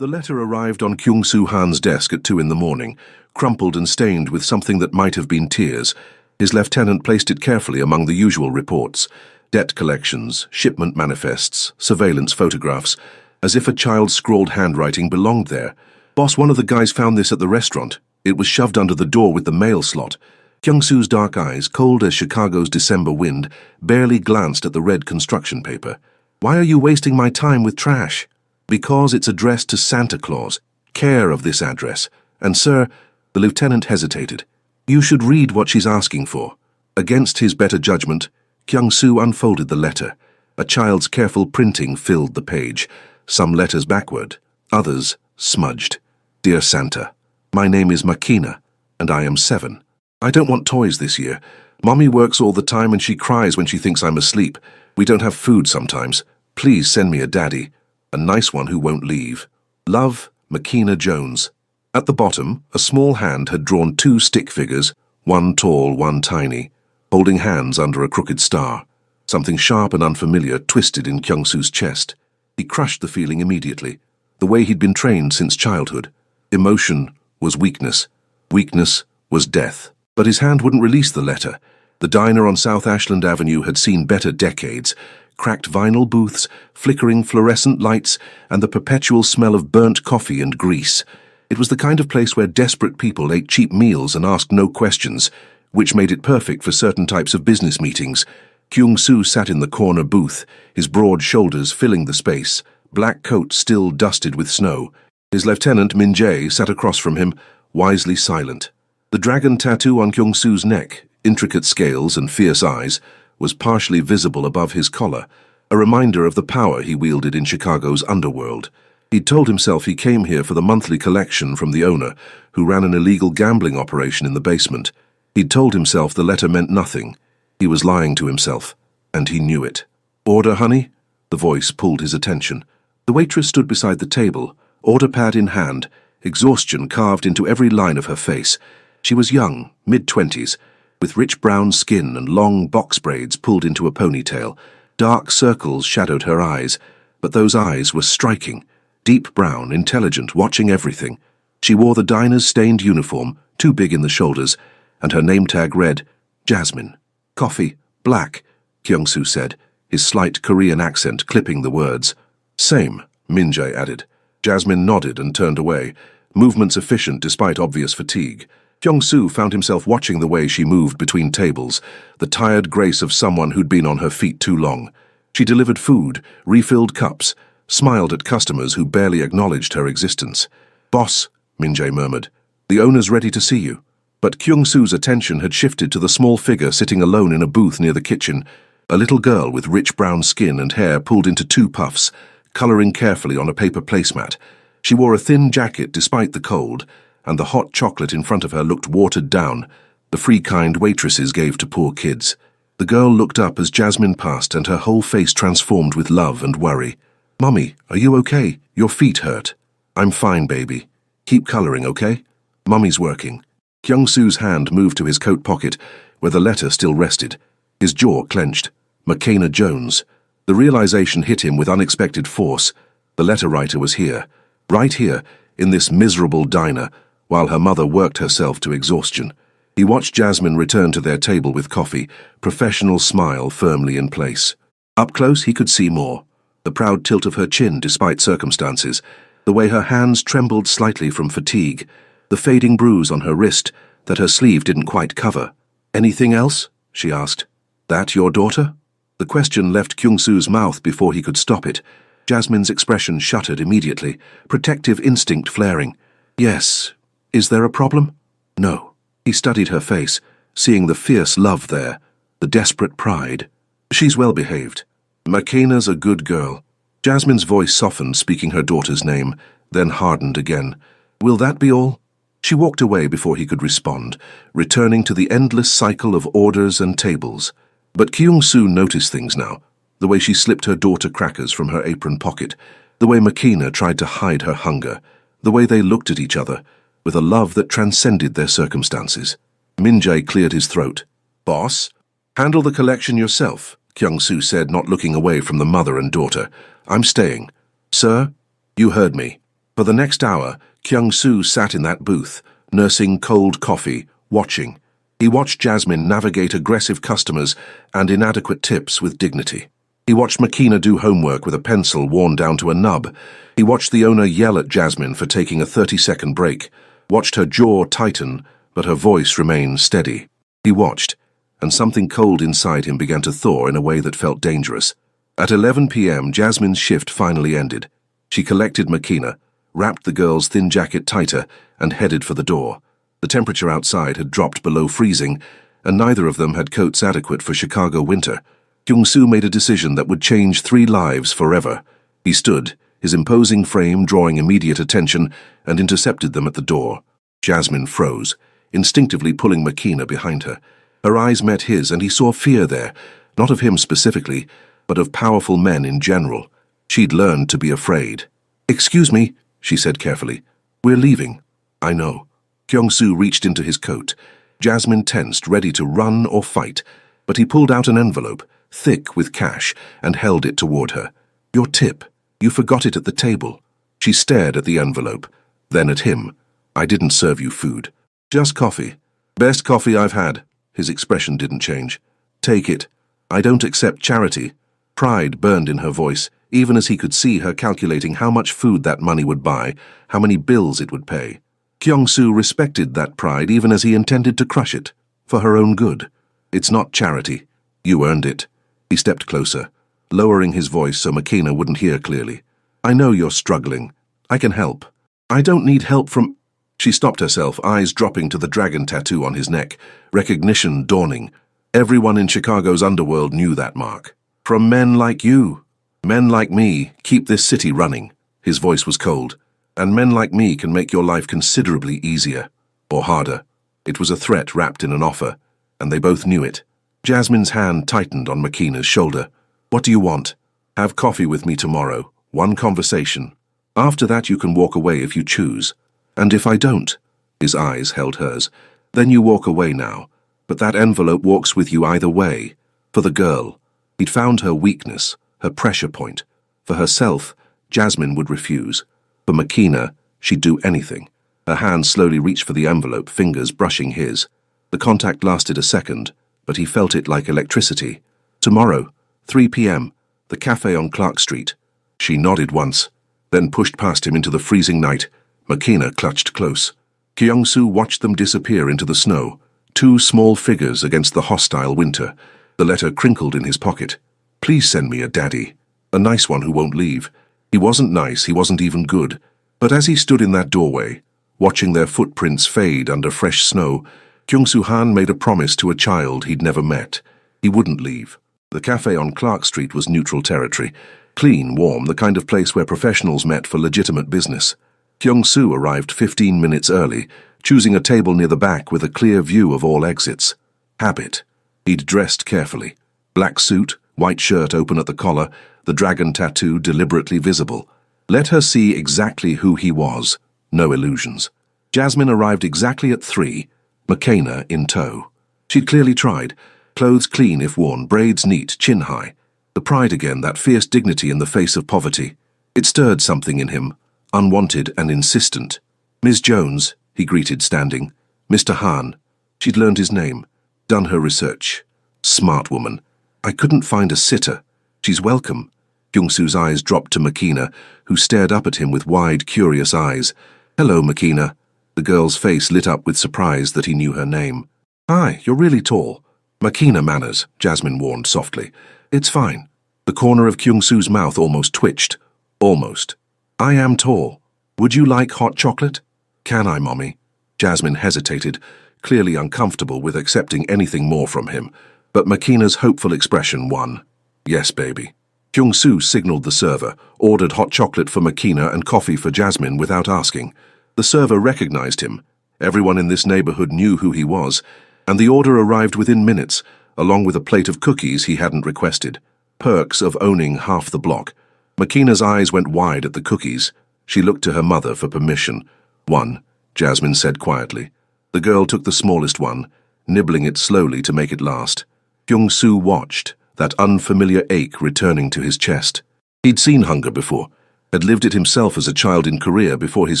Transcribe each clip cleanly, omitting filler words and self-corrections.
The letter arrived on Kyung-Soo Han's desk at 2 in the morning, crumpled and stained with something that might have been tears. His lieutenant placed it carefully among the usual reports: debt collections, shipment manifests, surveillance photographs, as if a child's scrawled handwriting belonged there. "Boss, one of the guys found this at the restaurant. It was shoved under the door with the mail slot." Kyung-Soo's dark eyes, cold as Chicago's December wind, barely glanced at the red construction paper. "Why are you wasting my time with trash?" "Because it's addressed to Santa Claus. Care of this address. And sir," the lieutenant hesitated, "you should read what she's asking for." Against his better judgment, Kyung-Soo unfolded the letter. A child's careful printing filled the page, some letters backward, others smudged. "Dear Santa, my name is Makina, and I am 7. I don't want toys this year. Mommy works all the time and she cries when she thinks I'm asleep. We don't have food sometimes. Please send me a daddy. A nice one who won't leave. Love, Makina Jones." At the bottom, a small hand had drawn 2 stick figures, one tall, one tiny, holding hands under a crooked star. Something sharp and unfamiliar twisted in Kyung-Soo's chest. He crushed the feeling immediately, the way he'd been trained since childhood. Emotion was weakness. Weakness was death. But his hand wouldn't release the letter. The diner on South Ashland Avenue had seen better decades. Cracked vinyl booths, flickering fluorescent lights, and the perpetual smell of burnt coffee and grease. It was the kind of place where desperate people ate cheap meals and asked no questions, which made it perfect for certain types of business meetings. Kyung-Soo sat in the corner booth, his broad shoulders filling the space, black coat still dusted with snow. His lieutenant, Min-jae, sat across from him, wisely silent. The dragon tattoo on Kyung-Soo's neck, intricate scales and fierce eyes, was partially visible above his collar, a reminder of the power he wielded in Chicago's underworld. He'd told himself he came here for the monthly collection from the owner, who ran an illegal gambling operation in the basement. He'd told himself the letter meant nothing. He was lying to himself, and he knew it. "Order, honey?" The voice pulled his attention. The waitress stood beside the table, order pad in hand, exhaustion carved into every line of her face. She was young, mid-20s, with rich brown skin and long box braids pulled into a ponytail. Dark circles shadowed her eyes, but those eyes were striking. Deep brown, intelligent, watching everything. She wore the diner's stained uniform, too big in the shoulders, and her name tag read, "Jasmine." "Coffee, black," Kyung-Soo said, his slight Korean accent clipping the words. "Same," Min-jae added. Jasmine nodded and turned away, movements efficient despite obvious fatigue. Kyung-Soo found himself watching the way she moved between tables, the tired grace of someone who'd been on her feet too long. She delivered food, refilled cups, smiled at customers who barely acknowledged her existence. "Boss," Min-jae murmured, "the owner's ready to see you." But Kyung-Soo's attention had shifted to the small figure sitting alone in a booth near the kitchen, a little girl with rich brown skin and hair pulled into 2 puffs, coloring carefully on a paper placemat. She wore a thin jacket despite the cold, and the hot chocolate in front of her looked watered down, the free kind waitresses gave to poor kids. The girl looked up as Jasmine passed, and her whole face transformed with love and worry. "Mummy, are you okay? Your feet hurt." "I'm fine, baby. Keep coloring, okay? Mummy's working." Kyung-Soo's hand moved to his coat pocket, where the letter still rested. His jaw clenched. Makina Jones. The realization hit him with unexpected force. The letter writer was here, right here, in this miserable diner, while her mother worked herself to exhaustion. He watched Jasmine return to their table with coffee, professional smile firmly in place. Up close, he could see more. The proud tilt of her chin despite circumstances, the way her hands trembled slightly from fatigue, the fading bruise on her wrist that her sleeve didn't quite cover. "Anything else?" she asked. "That your daughter?" The question left Kyung-Soo's mouth before he could stop it. Jasmine's expression shuttered immediately, protective instinct flaring. "Yes. Is there a problem?" "No." He studied her face, seeing the fierce love there, the desperate pride. "She's well behaved. Makina's a good girl." Jasmine's voice softened, speaking her daughter's name, then hardened again. "Will that be all?" She walked away before he could respond, returning to the endless cycle of orders and tables. But Kyung-Soo noticed things now, the way she slipped her daughter crackers from her apron pocket, the way Makina tried to hide her hunger, the way they looked at each other, with a love that transcended their circumstances. Min-jae cleared his throat. "Boss, handle the collection yourself," Kyung-Soo said, not looking away from the mother and daughter. "I'm staying." "Sir, you heard me." For the next hour, Kyung-soo sat in that booth, nursing cold coffee, watching. He watched Jasmine navigate aggressive customers and inadequate tips with dignity. He watched Makina do homework with a pencil worn down to a nub. He watched the owner yell at Jasmine for taking a 30-second break, watched her jaw tighten, but her voice remain steady. He watched, and something cold inside him began to thaw in a way that felt dangerous. At 11 p.m., Jasmine's shift finally ended. She collected Makina, wrapped the girl's thin jacket tighter, and headed for the door. The temperature outside had dropped below freezing, and neither of them had coats adequate for Chicago winter. Kyung-soo made a decision that would change 3 lives forever. He stood, his imposing frame drawing immediate attention, and intercepted them at the door. Jasmine froze, instinctively pulling Makina behind her. Her eyes met his, and he saw fear there, not of him specifically, but of powerful men in general. She'd learned to be afraid. "Excuse me," she said carefully. "We're leaving." "I know." Kyung-soo reached into his coat. Jasmine tensed, ready to run or fight, but he pulled out an envelope, thick with cash, and held it toward her. "Your tip. You forgot it at the table." She stared at the envelope, then at him. "I didn't serve you food. Just coffee. Best coffee I've had." His expression didn't change. "Take it. I don't accept charity." Pride burned in her voice, even as he could see her calculating how much food that money would buy, how many bills it would pay. Kyung-soo respected that pride even as he intended to crush it, for her own good. "It's not charity. You earned it." He stepped closer, lowering his voice so Makina wouldn't hear clearly. "I know you're struggling. I can help." "I don't need help from—" She stopped herself, eyes dropping to the dragon tattoo on his neck, recognition dawning. Everyone in Chicago's underworld knew that mark. "From men like you. Men like me keep this city running." His voice was cold. "And men like me can make your life considerably easier. Or harder." It was a threat wrapped in an offer, and they both knew it. Jasmine's hand tightened on Makina's shoulder. "What do you want?" "Have coffee with me tomorrow. 1 conversation. After that you can walk away if you choose. And if I don't," his eyes held hers, "then you walk away now. But that envelope walks with you either way. For the girl." He'd found her weakness, her pressure point. For herself, Jasmine would refuse. For Makina, she'd do anything. Her hand slowly reached for the envelope, fingers brushing his. The contact lasted a second, but he felt it like electricity. "Tomorrow, 3 p.m., the cafe on Clark Street." She nodded once, then pushed past him into the freezing night. Makina clutched close. Kyung-soo watched them disappear into the snow, 2 small figures against the hostile winter. The letter crinkled in his pocket. "Please send me a daddy. A nice one who won't leave." He wasn't nice, he wasn't even good. But as he stood in that doorway, watching their footprints fade under fresh snow, Kyung-soo-han made a promise to a child he'd never met. He wouldn't leave. The cafe on Clark Street was neutral territory. Clean, warm, the kind of place where professionals met for legitimate business. Kyung-soo arrived 15 minutes early, choosing a table near the back with a clear view of all exits. Habit. He'd dressed carefully. Black suit, white shirt open at the collar, the dragon tattoo deliberately visible. Let her see exactly who he was. No illusions. Jasmine arrived exactly at 3, Makina in tow. She'd clearly tried. Clothes clean if worn, braids neat, chin high. The pride again, that fierce dignity in the face of poverty. It stirred something in him, unwanted and insistent. "Ms. Jones," he greeted standing. "Mr. Han." She'd learned his name, done her research. Smart woman. "I couldn't find a sitter. She's welcome." Kyung-soo's eyes dropped to Makina, who stared up at him with wide, curious eyes. "Hello, Makina." The girl's face lit up with surprise that he knew her name. "Hi, you're really tall." "Makina manners," Jasmine warned softly. "It's fine." The corner of Kyung-soo's mouth almost twitched. Almost. "I am tall. Would you like hot chocolate?" "Can I, Mommy?" Jasmine hesitated, clearly uncomfortable with accepting anything more from him, but Makina's hopeful expression won. "Yes, baby." Kyung-soo signaled the server, ordered hot chocolate for Makina and coffee for Jasmine without asking. The server recognized him. Everyone in this neighborhood knew who he was, and the order arrived within minutes, along with a plate of cookies he hadn't requested. Perks of owning half the block. Makina's eyes went wide at the cookies. She looked to her mother for permission. "1," Jasmine said quietly. The girl took the smallest one, nibbling it slowly to make it last. Kyung-soo watched, that unfamiliar ache returning to his chest. He'd seen hunger before, had lived it himself as a child in Korea before his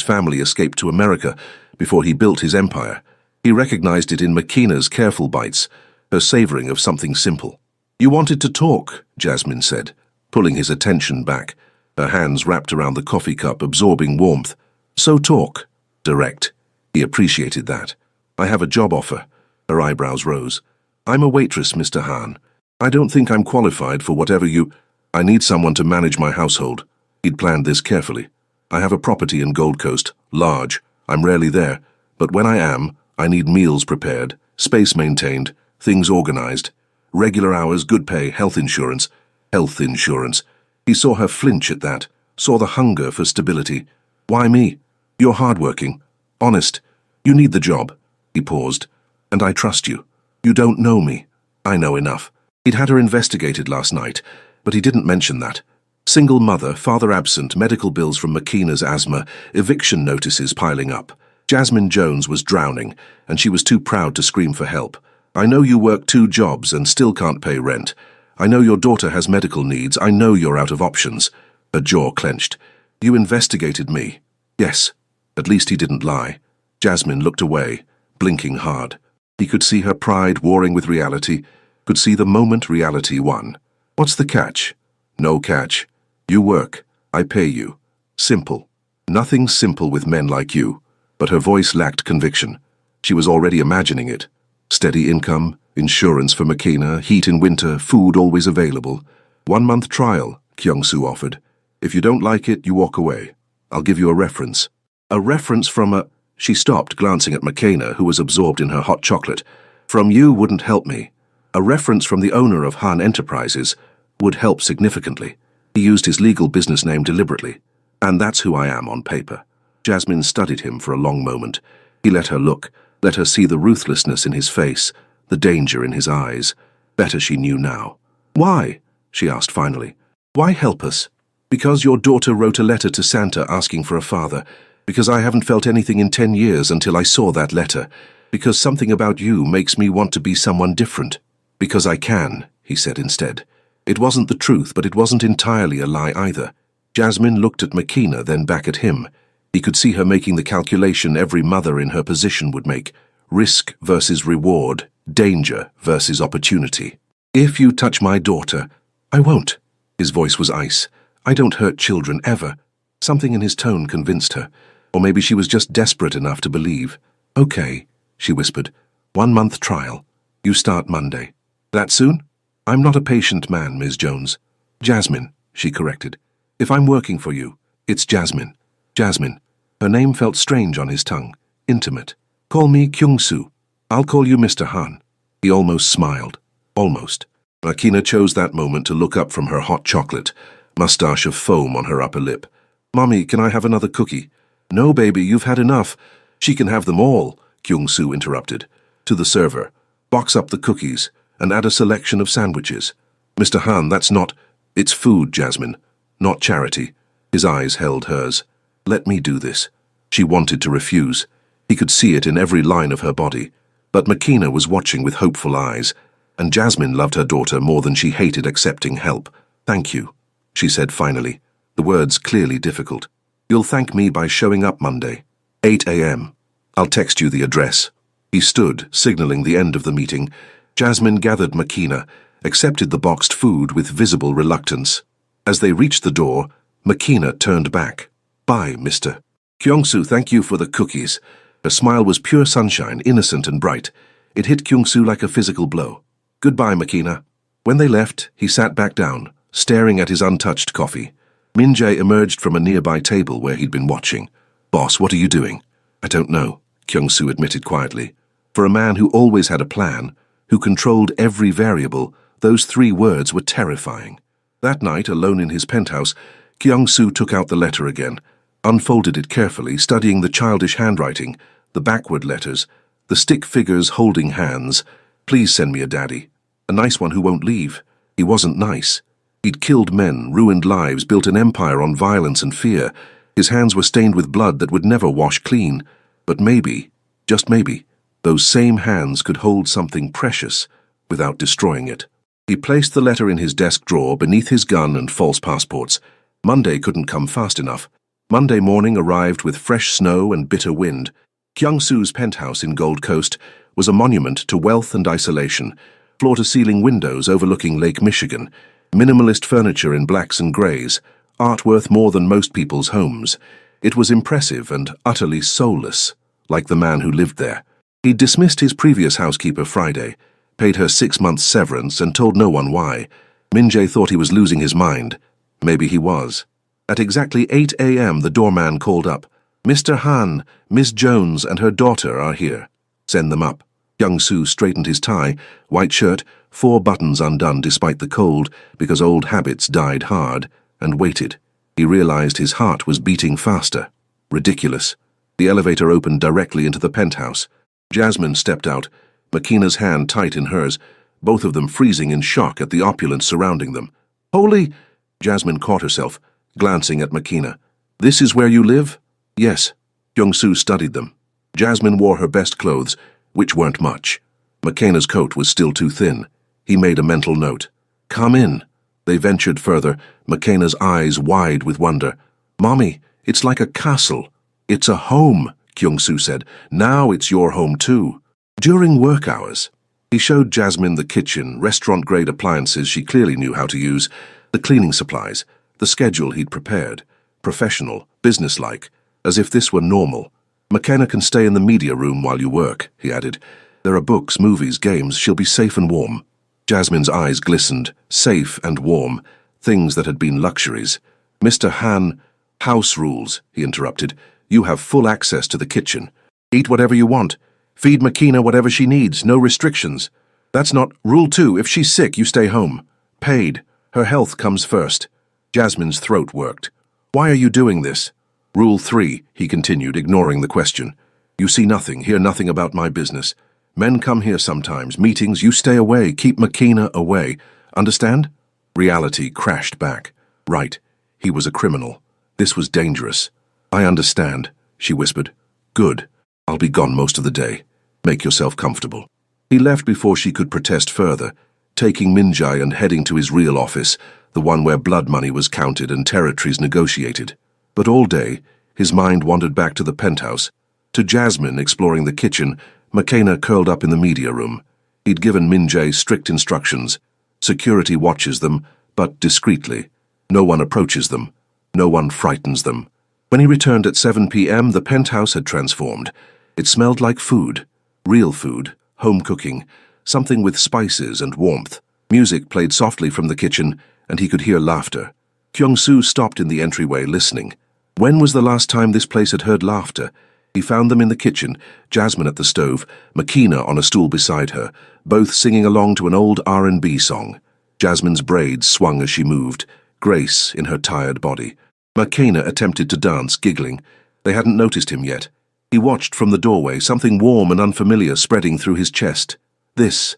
family escaped to America, before he built his empire. He recognized it in Makina's careful bites, her savoring of something simple. "You wanted to talk," Jasmine said, pulling his attention back, her hands wrapped around the coffee cup, absorbing warmth. "So talk. Direct." He appreciated that. "I have a job offer." Her eyebrows rose. "I'm a waitress, Mr. Han. I don't think I'm qualified for whatever you... I need someone to manage my household." He'd planned this carefully. "I have a property in Gold Coast, large. I'm rarely there, but when I am, I need meals prepared, space maintained, things organized. Regular hours, good pay, health insurance. Health insurance. He saw her flinch at that, saw the hunger for stability. "Why me? You're hardworking. Honest. You need the job." He paused. "And I trust you. You don't know me. I know enough." He'd had her investigated last night, but he didn't mention that. Single mother, father absent, medical bills from Makina's asthma, eviction notices piling up. Jasmine Jones was drowning, and she was too proud to scream for help. "I know you work 2 jobs and still can't pay rent. I know your daughter has medical needs. I know you're out of options." Her jaw clenched. "You investigated me." "Yes." At least he didn't lie. Jasmine looked away, blinking hard. He could see her pride warring with reality, could see the moment reality won. "What's the catch?" "No catch. You work. I pay you. Simple." Nothing simple with men like you. But her voice lacked conviction. She was already imagining it. Steady income, insurance for Makina, heat in winter, food always available. 1-month trial, Kyung-soo offered. "If you don't like it, you walk away. I'll give you a reference." "A reference from a..." She stopped, glancing at Makina, who was absorbed in her hot chocolate. "From you wouldn't help me. A reference from the owner of Han Enterprises would help significantly." He used his legal business name deliberately. "And that's who I am on paper." Jasmine studied him for a long moment. He let her look, let her see the ruthlessness in his face, the danger in his eyes. Better she knew now. "Why?" she asked finally. "Why help us?" "Because your daughter wrote a letter to Santa asking for a father. Because I haven't felt anything in 10 years until I saw that letter. Because something about you makes me want to be someone different." "Because I can," he said instead. It wasn't the truth, but it wasn't entirely a lie either. Jasmine looked at Makina, then back at him. He could see her making the calculation every mother in her position would make. Risk versus reward, danger versus opportunity. "If you touch my daughter..." "I won't." His voice was ice. "I don't hurt children, ever." Something in his tone convinced her. Or maybe she was just desperate enough to believe. "Okay," she whispered. 1-month trial. You start Monday." "That soon?" "I'm not a patient man, Ms. Jones." "Jasmine," she corrected. "If I'm working for you, it's Jasmine." Jasmine. Her name felt strange on his tongue, intimate. "Call me Kyung-soo. I'll call you Mr. Han." He almost smiled. Almost. Makina chose that moment to look up from her hot chocolate, mustache of foam on her upper lip. "Mommy, can I have another cookie?" "No, baby, you've had enough." "She can have them all," Kyung-soo interrupted. To the server, "Box up the cookies and add a selection of sandwiches." "Mr. Han, that's not..." "It's food, Jasmine, not charity." His eyes held hers. "Let me do this." She wanted to refuse. He could see it in every line of her body. But Makina was watching with hopeful eyes, and Jasmine loved her daughter more than she hated accepting help. "Thank you," she said finally, the words clearly difficult. "You'll thank me by showing up Monday, 8 a.m. I'll text you the address." He stood, signaling the end of the meeting. Jasmine gathered Makina, accepted the boxed food with visible reluctance. As they reached the door, Makina turned back. "Bye, Mr. Kyung-soo, thank you for the cookies." Her smile was pure sunshine, innocent and bright. It hit Kyung-soo like a physical blow. "Goodbye, Makina." When they left, he sat back down, staring at his untouched coffee. Min-jae emerged from a nearby table where he'd been watching. "Boss, what are you doing?" "I don't know," Kyung-soo admitted quietly. For a man who always had a plan, who controlled every variable, those 3 words were terrifying. That night, alone in his penthouse, Kyung-soo took out the letter again, unfolded it carefully, studying the childish handwriting, the backward letters, the stick figures holding hands. "Please send me a daddy. A nice one who won't leave." He wasn't nice. He'd killed men, ruined lives, built an empire on violence and fear. His hands were stained with blood that would never wash clean. But maybe, just maybe, those same hands could hold something precious without destroying it. He placed the letter in his desk drawer beneath his gun and false passports. Monday couldn't come fast enough. Monday morning arrived with fresh snow and bitter wind. Kyung-soo's penthouse in Gold Coast was a monument to wealth and isolation. Floor-to-ceiling windows overlooking Lake Michigan, minimalist furniture in blacks and greys, art worth more than most people's homes. It was impressive and utterly soulless, like the man who lived there. He'd dismissed his previous housekeeper Friday, paid her 6 months severance and told no one why. Min-jae thought he was losing his mind. Maybe he was. At exactly 8 a.m. the doorman called up. "Mr. Han, Miss Jones and her daughter are here. Send them up." Kyung-soo straightened his tie, white shirt, 4 buttons undone despite the cold because old habits died hard, and waited. He realized his heart was beating faster. Ridiculous. The elevator opened directly into the penthouse. Jasmine stepped out, Makina's hand tight in hers, both of them freezing in shock at the opulence surrounding them. "Holy—" Jasmine caught herself, glancing at Makina. "This is where you live?" "Yes." Kyung-soo studied them. Jasmine wore her best clothes, which weren't much. Makina's coat was still too thin. He made a mental note. "Come in." They ventured further, Makina's eyes wide with wonder. "Mommy, it's like a castle." "It's a home," Kyung-soo said. "Now it's your home too." During work hours, he showed Jasmine the kitchen, restaurant-grade appliances she clearly knew how to use, the cleaning supplies, the schedule he'd prepared. Professional, businesslike, as if this were normal. "Makina can stay in the media room while you work," he added. "There are books, movies, games. She'll be safe and warm." Jasmine's eyes glistened, safe and warm, things that had been luxuries. "Mr. Han—" "House rules," he interrupted. "You have full access to the kitchen. Eat whatever you want. Feed Makina whatever she needs, no restrictions. That's not— Rule 2, if she's sick, you stay home. Paid. Her health comes first." Jasmine's throat worked. "Why are you doing this?" "Rule 3, he continued, ignoring the question. "You see nothing, hear nothing about my business. Men come here sometimes, meetings, you stay away, keep Makina away. Understand?" Reality crashed back. Right, he was a criminal. This was dangerous. "I understand," she whispered. "Good. I'll be gone most of the day. Make yourself comfortable." He left before she could protest further, taking Min-jae and heading to his real office, the one where blood money was counted and territories negotiated. But all day, his mind wandered back to the penthouse, to Jasmine exploring the kitchen, Makina curled up in the media room. He'd given Min-jae strict instructions. Security watches them, but discreetly. No one approaches them. No one frightens them. When he returned at 7 p.m., the penthouse had transformed. It smelled like food. Real food, home cooking, something with spices and warmth. Music played softly from the kitchen, and he could hear laughter. Kyung-soo stopped in the entryway, listening. When was the last time this place had heard laughter? He found them in the kitchen, Jasmine at the stove, Makina on a stool beside her, both singing along to an old R&B song. Jasmine's braids swung as she moved, grace in her tired body. Makina attempted to dance, giggling. They hadn't noticed him yet. He watched from the doorway, something warm and unfamiliar spreading through his chest. This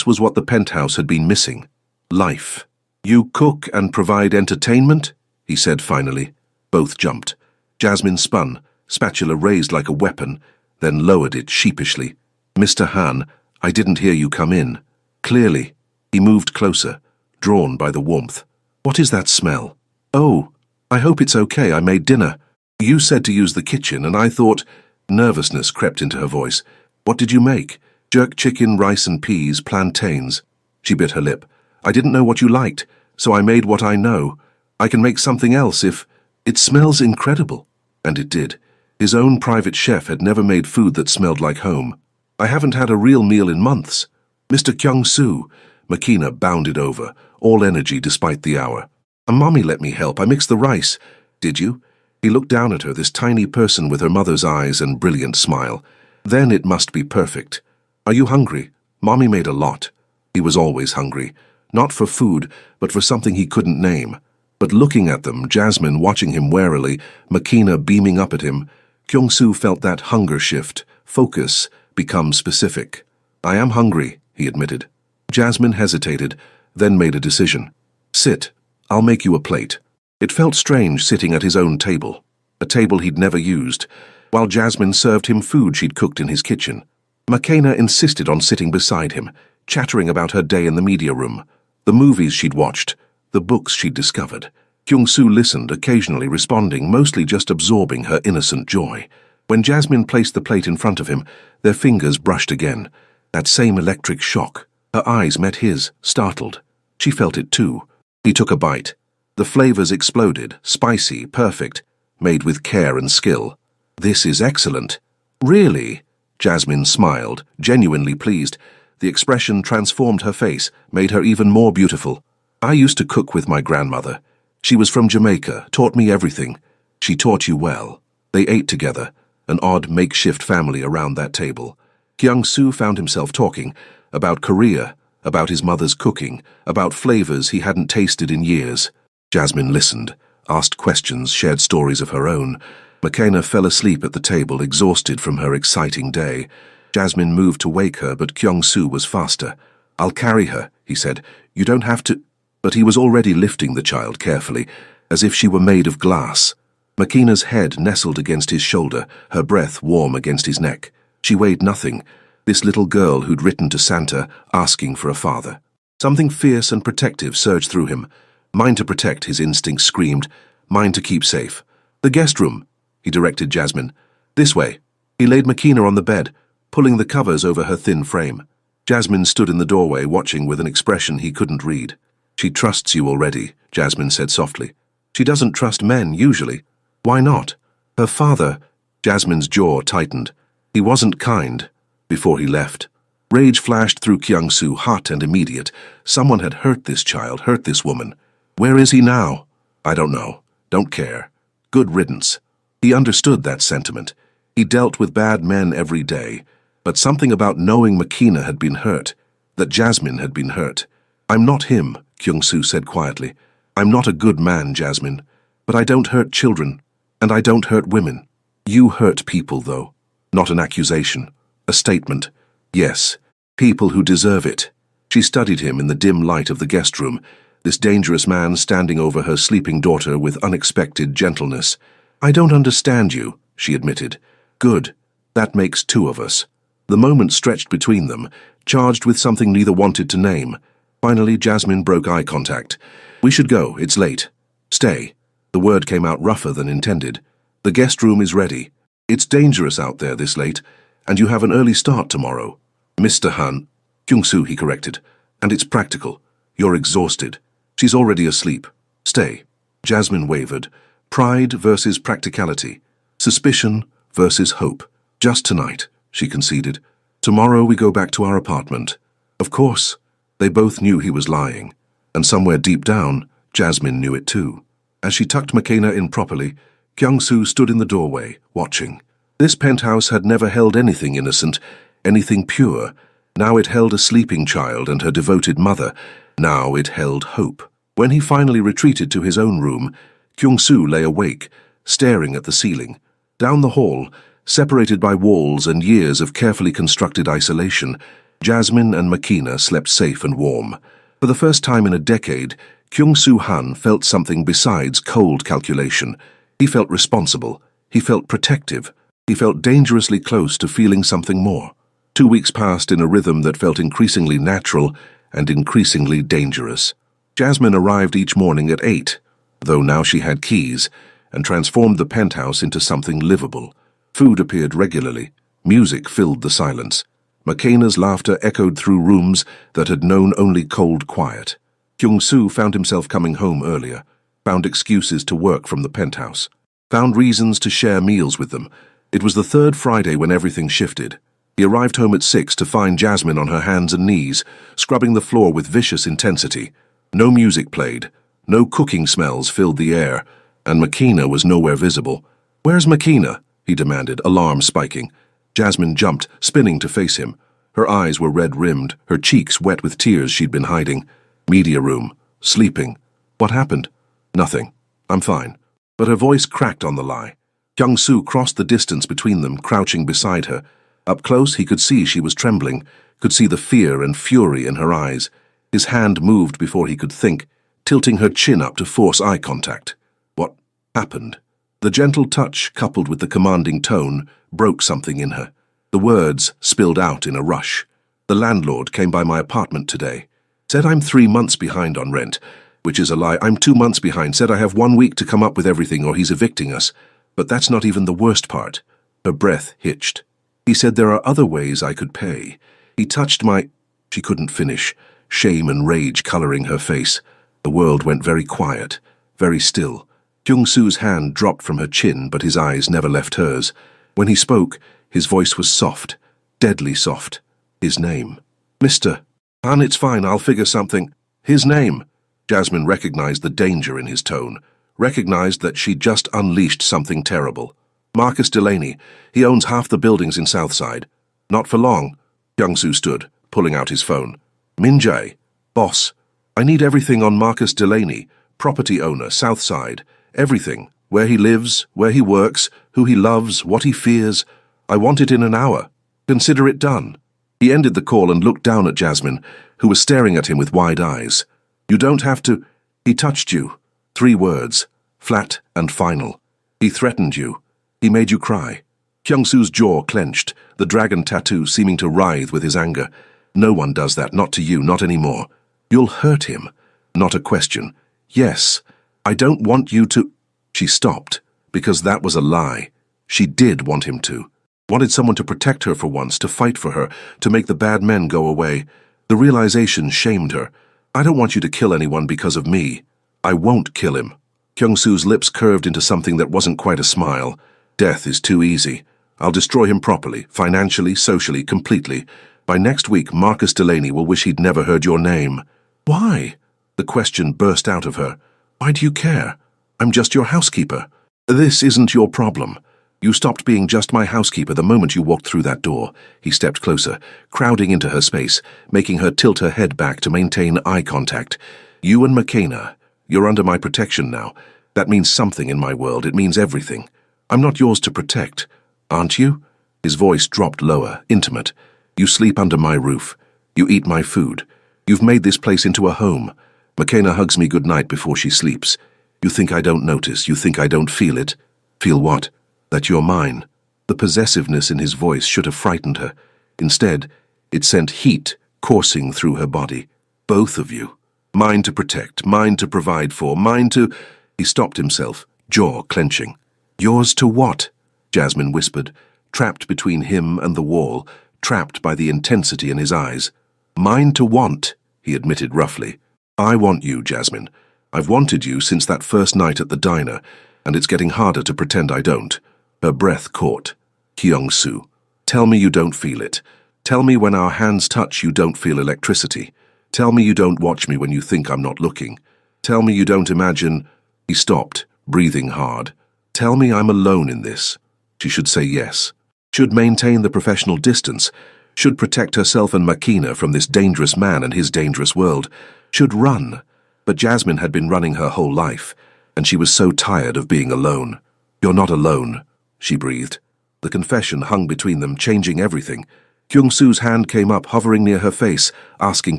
was what the penthouse had been missing. Life. "You cook and provide entertainment?" he said finally. Both jumped. Jasmine spun, spatula raised like a weapon, then lowered it sheepishly. "Mr. Han, I didn't hear you come in." Clearly. He moved closer, drawn by the warmth. "What is that smell?" "Oh, I hope it's okay, I made dinner. You said to use the kitchen, and I thought—" Nervousness crept into her voice. "What did you make?" "Jerk chicken, rice and peas, plantains." She bit her lip. "I didn't know what you liked, so I made what I know. I can make something else if— It smells incredible." And it did. His own private chef had never made food that smelled like home. "I haven't had a real meal in months." "Mr. Kyung-soo," Makina bounded over, all energy despite the hour. "Mommy let me help, I mixed the rice." "Did you?" He looked down at her, this tiny person with her mother's eyes and brilliant smile. "Then it must be perfect. Are you hungry? Mommy made a lot." He was always hungry. Not for food, but for something he couldn't name. But looking at them, Jasmine watching him warily, Makina beaming up at him, Kyung-soo felt that hunger shift, focus, become specific. "I am hungry," he admitted. Jasmine hesitated, then made a decision. "Sit. I'll make you a plate." It felt strange sitting at his own table, a table he'd never used, while Jasmine served him food she'd cooked in his kitchen. Makina insisted on sitting beside him, chattering about her day in the media room, the movies she'd watched, the books she'd discovered. Kyung-soo listened, occasionally responding, mostly just absorbing her innocent joy. When Jasmine placed the plate in front of him, their fingers brushed again. That same electric shock. Her eyes met his, startled. She felt it too. He took a bite. The flavors exploded, spicy, perfect, made with care and skill. "This is excellent." "Really?" Jasmine smiled, genuinely pleased. The expression transformed her face, made her even more beautiful. "I used to cook with my grandmother. She was from Jamaica, taught me everything. She taught you well." They ate together, an odd makeshift family around that table. Kyung-soo found himself talking about Korea, about his mother's cooking, about flavors he hadn't tasted in years. Jasmine listened, asked questions, shared stories of her own. McKenna fell asleep at the table, exhausted from her exciting day. Jasmine moved to wake her, but Kyung-soo was faster. "I'll carry her," he said. "You don't have to—" But he was already lifting the child carefully, as if she were made of glass. McKenna's head nestled against his shoulder, her breath warm against his neck. She weighed nothing, this little girl who'd written to Santa, asking for a father. Something fierce and protective surged through him. Mine to protect, his instinct screamed. Mine to keep safe. "The guest room," he directed Jasmine. "This way." He laid McKenna on the bed, pulling the covers over her thin frame. Jasmine stood in the doorway, watching with an expression he couldn't read. "She trusts you already," Jasmine said softly. "She doesn't trust men, usually." "Why not?" "Her father—" Jasmine's jaw tightened. "He wasn't kind," before he left. Rage flashed through Kyung-soo, hot and immediate. Someone had hurt this child, hurt this woman. "Where is he now?" "I don't know. Don't care. Good riddance." He understood that sentiment. He dealt with bad men every day. But something about knowing McKenna had been hurt, that Jasmine had been hurt. "I'm not him," Kyung-soo said quietly. "I'm not a good man, Jasmine. But I don't hurt children. And I don't hurt women. You hurt people, though. Not an accusation. A statement. Yes, people who deserve it." She studied him in the dim light of the guest room, this dangerous man standing over her sleeping daughter with unexpected gentleness. "I don't understand you," she admitted. "Good. That makes two of us." The moment stretched between them, charged with something neither wanted to name. Finally, Jasmine broke eye contact. "We should go. It's late." "Stay." The word came out rougher than intended. "The guest room is ready. It's dangerous out there this late, and you have an early start tomorrow." "Mr. Han," Kyung-soo, he corrected. "And it's practical. You're exhausted. She's already asleep. Stay." Jasmine wavered. Pride versus practicality. Suspicion versus hope. "Just tonight," she conceded. "Tomorrow we go back to our apartment." Of course. They both knew he was lying. And somewhere deep down, Jasmine knew it too. As she tucked McKenna in properly, Kyung-soo stood in the doorway, watching. This penthouse had never held anything innocent, anything pure. Now it held a sleeping child and her devoted mother. Now it held hope. When he finally retreated to his own room, Kyung-soo lay awake, staring at the ceiling. Down the hall, separated by walls and years of carefully constructed isolation, Jasmine and McKenna slept safe and warm. For the first time in a decade, Kyung-soo Han felt something besides cold calculation. He felt responsible. He felt protective. He felt dangerously close to feeling something more. 2 weeks passed in a rhythm that felt increasingly natural and increasingly dangerous. Jasmine arrived each morning at 8, though now she had keys, and transformed the penthouse into something livable. Food appeared regularly. Music filled the silence. McKenna's laughter echoed through rooms that had known only cold quiet. Kyung-soo found himself coming home earlier, found excuses to work from the penthouse, found reasons to share meals with them. It was the third Friday when everything shifted. He arrived home at 6 to find Jasmine on her hands and knees, scrubbing the floor with vicious intensity. No music played, no cooking smells filled the air, and McKenna was nowhere visible. "Where's McKenna?" he demanded, alarm spiking. Jasmine jumped, spinning to face him. Her eyes were red-rimmed, her cheeks wet with tears she'd been hiding. "Media room. Sleeping." "What happened?" "Nothing. I'm fine." But her voice cracked on the lie. Kyung-soo crossed the distance between them, crouching beside her. Up close, he could see she was trembling, could see the fear and fury in her eyes. His hand moved before he could think, tilting her chin up to force eye contact. What happened? The gentle touch, coupled with the commanding tone, broke something in her. The words spilled out in a rush. "The landlord came by my apartment today. Said I'm 3 months behind on rent, Which is a lie. I'm 2 months behind. Said I have 1 week to come up with everything or he's evicting us. But that's not even the worst part. Her breath hitched. He said there are other ways I could pay. He touched my... She couldn't finish, shame and rage coloring her face. The world went very quiet, very still. Kyung-soo's hand dropped from her chin, but his eyes never left hers. When he spoke, his voice was soft, deadly soft. His name. Mr. Han, it's fine, I'll figure something. His name. Jasmine recognized the danger in his tone, recognized that she'd just unleashed something terrible. Marcus Delaney. He owns half the buildings in Southside. Not for long. Kyung-soo stood, pulling out his phone. Min-jae. Boss. I need everything on Marcus Delaney, property owner, Southside. Everything. Where he lives, where he works, who he loves, what he fears. I want it in an hour. Consider it done. He ended the call and looked down at Jasmine, who was staring at him with wide eyes. You don't have to... He touched you. 3 words. Flat and final. He threatened you. He made you cry. Kyung-soo's jaw clenched, the dragon tattoo seeming to writhe with his anger. No one does that, not to you, not anymore. You'll hurt him. Not a question. Yes. I don't want you to... She stopped, because that was a lie. She did want him to. Wanted someone to protect her for once, to fight for her, to make the bad men go away. The realization shamed her. I don't want you to kill anyone because of me. I won't kill him. Kyung-soo's lips curved into something that wasn't quite a smile. Death is too easy. I'll destroy him properly, financially, socially, completely. By next week, Marcus Delaney will wish he'd never heard your name. Why? The question burst out of her. Why do you care? I'm just your housekeeper. This isn't your problem. You stopped being just my housekeeper the moment you walked through that door. He stepped closer, crowding into her space, making her tilt her head back to maintain eye contact. You and McKenna, you're under my protection now. That means something in my world. It means everything. I'm not yours to protect. Aren't you? His voice dropped lower, intimate. You sleep under my roof. You eat my food. You've made this place into a home. McKenna hugs me goodnight before she sleeps. You think I don't notice. You think I don't feel it. Feel what? That you're mine. The possessiveness in his voice should have frightened her. Instead, it sent heat coursing through her body. Both of you. Mine to protect, mine to provide for, mine to... He stopped himself, jaw clenching. Yours to what? Jasmine whispered, trapped between him and the wall, trapped by the intensity in his eyes. Mine to want, he admitted roughly. I want you, Jasmine. I've wanted you since that first night at the diner, and it's getting harder to pretend I don't. Her breath caught. Kyung-soo, tell me you don't feel it. Tell me when our hands touch you don't feel electricity. Tell me you don't watch me when you think I'm not looking. Tell me you don't imagine... He stopped, breathing hard. Tell me I'm alone in this. She should say yes. Should maintain the professional distance. Should protect herself and Makina from this dangerous man and his dangerous world. Should run. But Jasmine had been running her whole life, and she was so tired of being alone. You're not alone, she breathed. The confession hung between them, changing everything. Kyung-soo's hand came up, hovering near her face, asking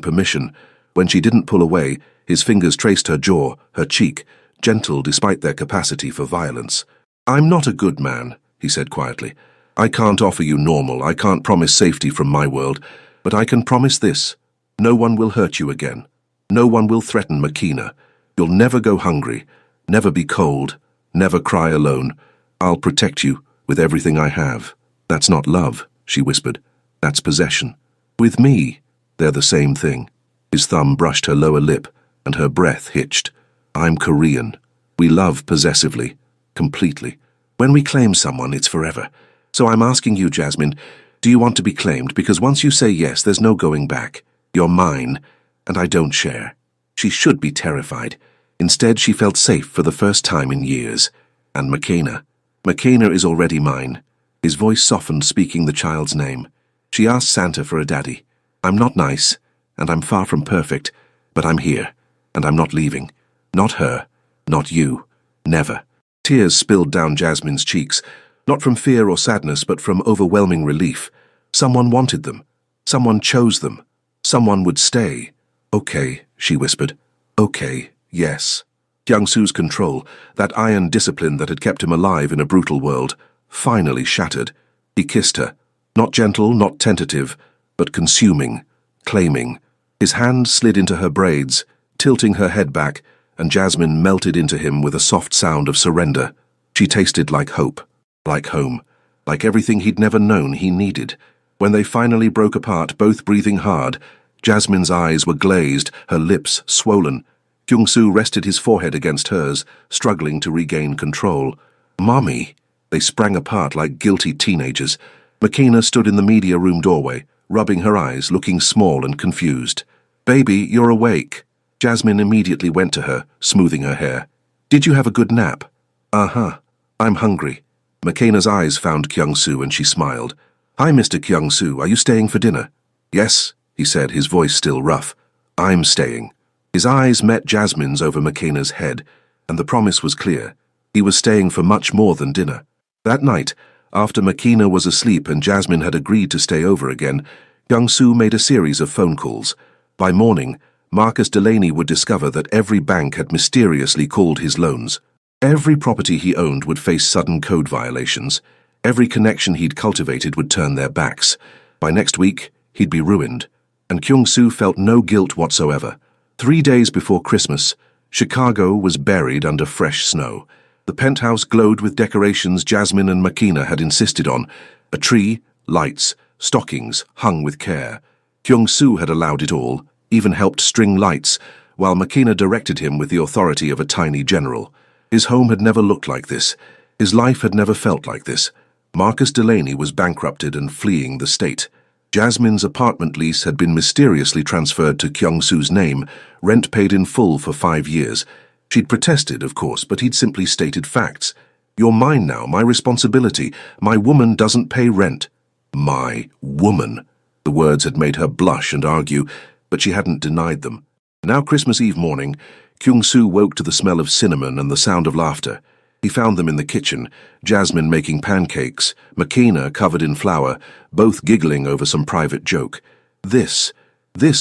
permission. When she didn't pull away, his fingers traced her jaw, her cheek, gentle despite their capacity for violence. I'm not a good man, he said quietly. I can't offer you normal, I can't promise safety from my world, but I can promise this. No one will hurt you again. No one will threaten Makina. You'll never go hungry, never be cold, never cry alone. I'll protect you with everything I have. That's not love, she whispered. That's possession. With me, they're the same thing. His thumb brushed her lower lip, and her breath hitched. I'm Korean. We love possessively, completely. When we claim someone, it's forever. So I'm asking you, Jasmine, do you want to be claimed? Because once you say yes, there's no going back. You're mine, and I don't share. She should be terrified. Instead, she felt safe for the first time in years. And Makena. Makena is already mine. His voice softened, speaking the child's name. She asked Santa for a daddy. I'm not nice, and I'm far from perfect, but I'm here, and I'm not leaving. Not her, not you, never. Tears spilled down Jasmine's cheeks, not from fear or sadness, but from overwhelming relief. Someone wanted them. Someone chose them. Someone would stay. Okay, she whispered. Okay, yes. Kyung-soo's control, that iron discipline that had kept him alive in a brutal world, finally shattered. He kissed her. Not gentle, not tentative, but consuming, claiming. His hand slid into her braids, tilting her head back, and Jasmine melted into him with a soft sound of surrender. She tasted like hope, like home, like everything he'd never known he needed. When they finally broke apart, both breathing hard, Jasmine's eyes were glazed, her lips swollen. Kyung-soo rested his forehead against hers, struggling to regain control. "Mommy!" They sprang apart like guilty teenagers. Makina stood in the media room doorway, rubbing her eyes, looking small and confused. "Baby, you're awake." Jasmine immediately went to her, smoothing her hair. "Did you have a good nap?" "Uh-huh. I'm hungry." Makina's eyes found Kyung-soo and she smiled. "Hi, Mr. Kyung-soo, are you staying for dinner?" "Yes," he said, his voice still rough. "I'm staying." His eyes met Jasmine's over Makina's head, and the promise was clear. He was staying for much more than dinner. That night, after Makina was asleep and Jasmine had agreed to stay over again, Kyung-soo made a series of phone calls. By morning, Marcus Delaney would discover that every bank had mysteriously called his loans. Every property he owned would face sudden code violations. Every connection he'd cultivated would turn their backs. By next week, he'd be ruined. And Kyung-soo felt no guilt whatsoever. 3 days before Christmas, Chicago was buried under fresh snow. The penthouse glowed with decorations Jasmine and Makina had insisted on. A tree, lights, stockings hung with care. Kyung-soo had allowed it all, even helped string lights, while Makina directed him with the authority of a tiny general. His home had never looked like this. His life had never felt like this. Marcus Delaney was bankrupted and fleeing the state. Jasmine's apartment lease had been mysteriously transferred to Kyung-soo's name, rent paid in full for 5 years. She'd protested, of course, but he'd simply stated facts. "You're mine now, my responsibility. My woman doesn't pay rent." My woman. The words had made her blush and argue, but she hadn't denied them. Now Christmas Eve morning, Kyung-soo woke to the smell of cinnamon and the sound of laughter. He found them in the kitchen, Jasmine making pancakes, Makina covered in flour, both giggling over some private joke. This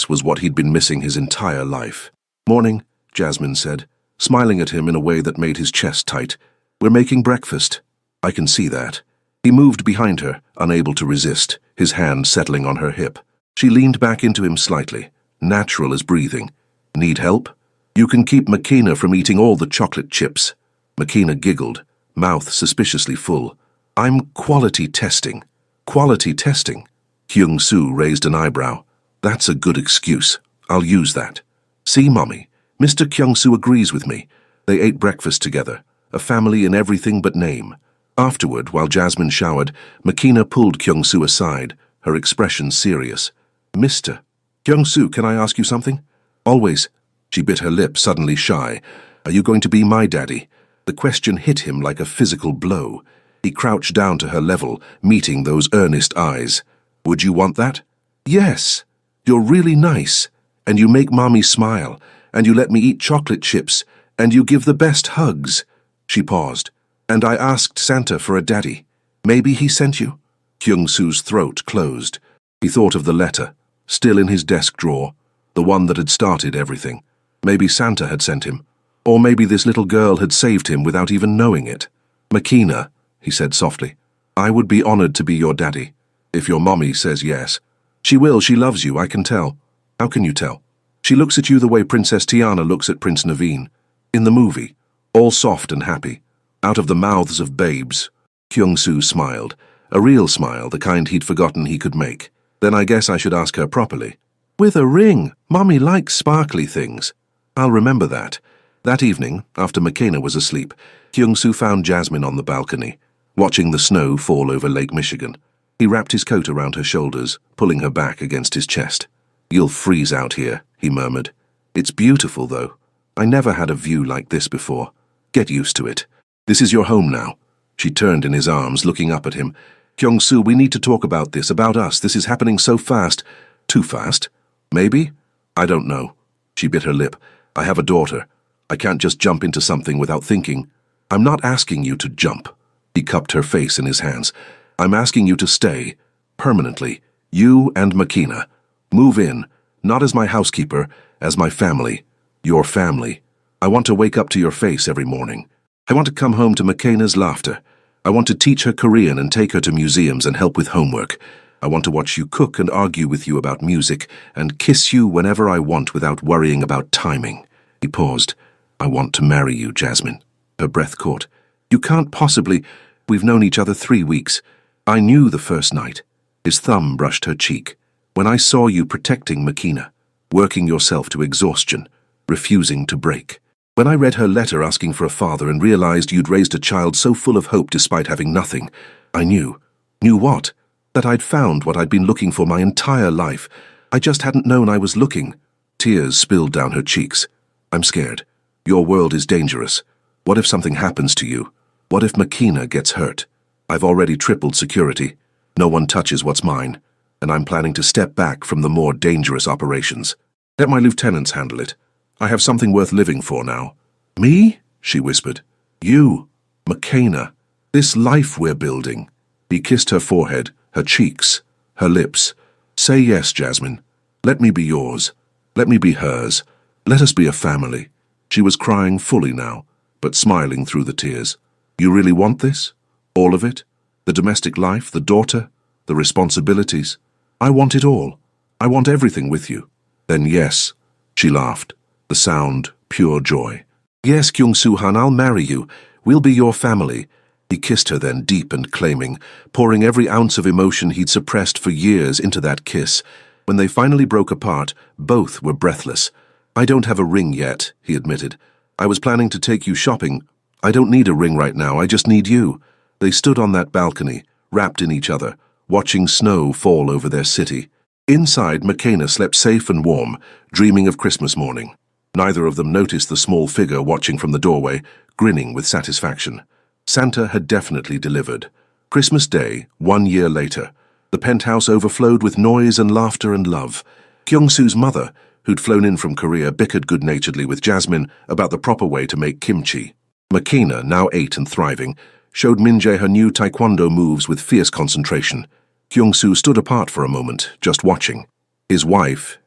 was what he'd been missing his entire life. "Morning," Jasmine said, smiling at him in a way that made his chest tight. "We're making breakfast." "I can see that." He moved behind her, unable to resist, his hand settling on her hip. She leaned back into him slightly, natural as breathing. "Need help?" "You can keep Makina from eating all the chocolate chips." Makina giggled, mouth suspiciously full. "I'm quality testing." "Quality testing?" Kyung-soo raised an eyebrow. "That's a good excuse. I'll use that." "See, Mommy, Mr. Kyung-soo agrees with me." They ate breakfast together, a family in everything but name. Afterward, while Jasmine showered, Makina pulled Kyung-soo aside, her expression serious. "Mr. Kyung-soo, can I ask you something?" "Always." She bit her lip, suddenly shy. "Are you going to be my daddy?" The question hit him like a physical blow. He crouched down to her level, meeting those earnest eyes. "Would you want that?" "Yes. You're really nice. And you make Mommy smile. And you let me eat chocolate chips. And you give the best hugs." She paused. "And I asked Santa for a daddy. Maybe he sent you?" Kyung-soo's throat closed. He thought of the letter, still in his desk drawer, the one that had started everything. Maybe Santa had sent him. Or maybe this little girl had saved him without even knowing it. "Makina," he said softly, "I would be honored to be your daddy, if your mommy says yes." "She will, she loves you, I can tell." "How can you tell?" "She looks at you the way Princess Tiana looks at Prince Naveen. In the movie, all soft and happy, out of the mouths of babes." Kyung-soo smiled, a real smile, the kind he'd forgotten he could make. "Then I guess I should ask her properly." "With a ring. Mommy likes sparkly things." "I'll remember that." That evening, after Makina was asleep, Kyung-soo found Jasmine on the balcony, watching the snow fall over Lake Michigan. He wrapped his coat around her shoulders, pulling her back against his chest. "You'll freeze out here," he murmured. "It's beautiful, though. I never had a view like this before. Get used to it. This is your home now." She turned in his arms, looking up at him. "Kyung-soo, we need to talk about this, about us. This is happening so fast." "Too fast? Maybe? I don't know." She bit her lip. "I have a daughter. I can't just jump into something without thinking." "I'm not asking you to jump." He cupped her face in his hands. "I'm asking you to stay, permanently, you and Makina. Move in, not as my housekeeper, as my family. Your family. I want to wake up to your face every morning. I want to come home to Makina's laughter. I want to teach her Korean and take her to museums and help with homework. I want to watch you cook and argue with you about music and kiss you whenever I want without worrying about timing. He paused. I want to marry you, Jasmine. Her breath caught. You can't possibly. We've known each other 3 weeks. I knew the first night. His thumb brushed her cheek. When I saw you protecting Makina, working yourself to exhaustion, refusing to break. When I read her letter asking for a father and realized you'd raised a child so full of hope despite having nothing, I knew. Knew what? That I'd found what I'd been looking for my entire life. I just hadn't known I was looking. Tears spilled down her cheeks. I'm scared. Your world is dangerous. What if something happens to you? What if Makina gets hurt? I've already tripled security. No one touches what's mine, and I'm planning to step back from the more dangerous operations. Let my lieutenants handle it. I have something worth living for now. Me? She whispered. You, Makina. This life we're building. He kissed her forehead, her cheeks, her lips. Say yes, Jasmine. Let me be yours. Let me be hers. Let us be a family. She was crying fully now, but smiling through the tears. You really want this? All of it? The domestic life, the daughter, the responsibilities? I want it all. I want everything with you. Then yes, she laughed, the sound pure joy. Yes, Kyung-soo-han, I'll marry you. We'll be your family. He kissed her then, deep and claiming, pouring every ounce of emotion he'd suppressed for years into that kiss. When they finally broke apart, both were breathless. I don't have a ring yet, he admitted. I was planning to take you shopping. I don't need a ring right now, I just need you. They stood on that balcony, wrapped in each other, watching snow fall over their city. Inside, Makina slept safe and warm, dreaming of Christmas morning. Neither of them noticed the small figure watching from the doorway, grinning with satisfaction. Santa had definitely delivered. Christmas Day, 1 year later. The penthouse overflowed with noise and laughter and love. Kyung-soo's mother, who'd flown in from Korea, bickered good-naturedly with Jasmine about the proper way to make kimchi. Makina, now 8 and thriving, showed Min-jae her new taekwondo moves with fierce concentration. Kyung-soo stood apart for a moment, just watching. His wife,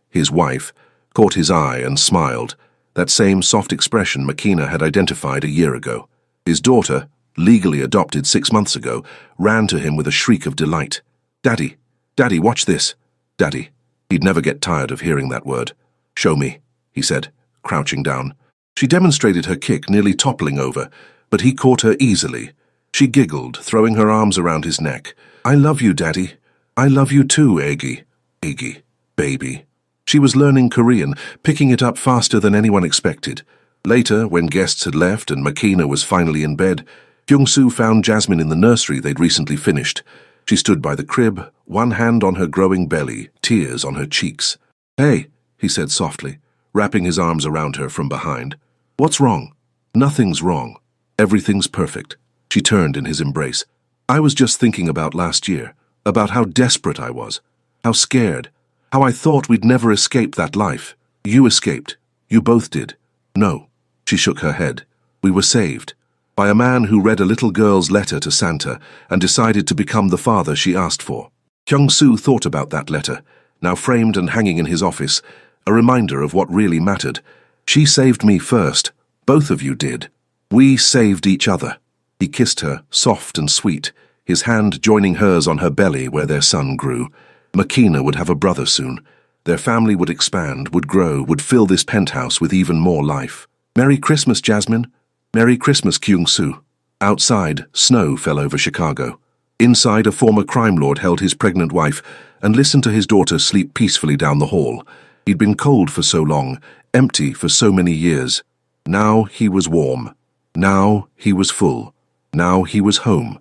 caught his eye and smiled, that same soft expression Makina had identified a year ago. His daughter, legally adopted 6 months ago, ran to him with a shriek of delight. Daddy, Daddy, watch this. Daddy. He'd never get tired of hearing that word. Show me, he said, crouching down. She demonstrated her kick, nearly toppling over, but he caught her easily. She giggled, throwing her arms around his neck. I love you, Daddy. I love you too, Egi. Egi. Baby. She was learning Korean, picking it up faster than anyone expected. Later, when guests had left and Makina was finally in bed, Kyung-soo found Jasmine in the nursery they'd recently finished. She stood by the crib, one hand on her growing belly, tears on her cheeks. Hey, he said softly, wrapping his arms around her from behind. What's wrong? Nothing's wrong. Everything's perfect. She turned in his embrace. I was just thinking about last year, about how desperate I was, how scared, how I thought we'd never escape that life. You escaped. You both did. No. She shook her head. We were saved. By a man who read a little girl's letter to Santa and decided to become the father she asked for. Kyung-soo thought about that letter, now framed and hanging in his office, a reminder of what really mattered. She saved me first. Both of you did. We saved each other. He kissed her, soft and sweet, his hand joining hers on her belly where their son grew. Makina would have a brother soon. Their family would expand, would grow, would fill this penthouse with even more life. Merry Christmas, Jasmine. Merry Christmas, Kyung-soo. Outside, snow fell over Chicago. Inside, a former crime lord held his pregnant wife and listened to his daughter sleep peacefully down the hall. He'd been cold for so long, empty for so many years. Now he was warm. Now he was full. Now he was home.